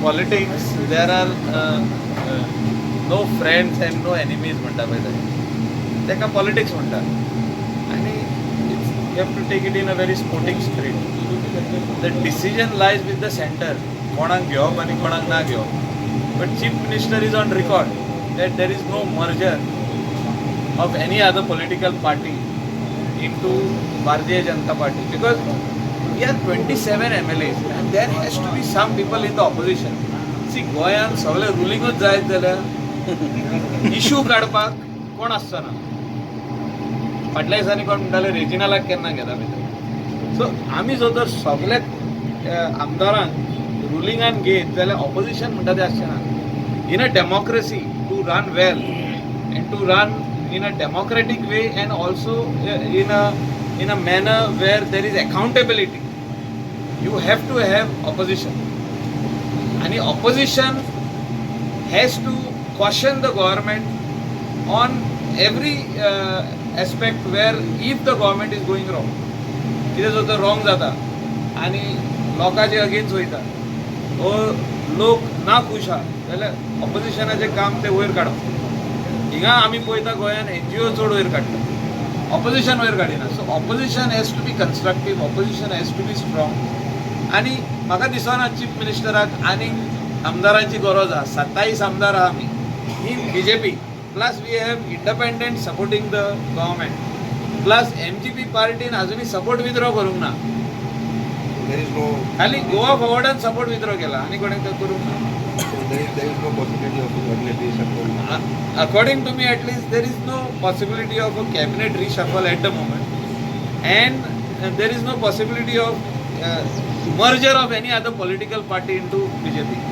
politics there are no friends and no enemies म्हणटा पळय तेका पॉलिटिक्स म्हणटा आनी you have to take it in a very sporting spirit. The decision lies with the center. कोणाक घेवप आनी कोणाक ना घेवप. But Chief Minister is on record that there is no merger of any other political party into Bharatiya Janata Party because we are 27 MLAs and there has to be some people in the opposition. See, गोंयांत सगळे रुलिंगूच जायत जाल्यार issue काडपाक कोण आसचो ना. फाटल्या दिसांनी कोण म्हणटाले रेजिनालाक केन्ना घेता भितर. सो आमी जर तर सगळ्याक आमदारांक रुलिंगान घेत जाल्यार ऑपोजिशन म्हणटा तें आसचें ना. In a democracy to run well and to run in a democratic way and also in a manner where there is accountability you have to have opposition आनी opposition has to question the government on every aspect where if the government is going wrong, कितें जर तर wrong जाता आनी लोकांचे against वयता वो लोक ना खुश आहा जाल्यार ऑपोजिशनाचें काम तें वयर काडप. हिंगा आमी पळयता गोंयान NGO चड वयर काडटा, ऑपोजिशन वयर काडिना. So opposition has to be constructive, opposition has to be strong. आनी म्हाका दिसना चीफ मिनिस्टराक आनीक आमदारांची गरज आहा. 27 आमदार आहा आमी इन BJP. Plus we have independent supporting the government. Plus MGP party अजूनही support withdraw करूंक ना. There is no. खाली गोवा फॉरवर्डान support withdraw केला आणि कोणी करूंक ना. There is no possibility of a cabinet reshuffle. According to me, at least there is no possibility of a cabinet reshuffle at the moment, and there is no possibility of merger of any other political party into BJP.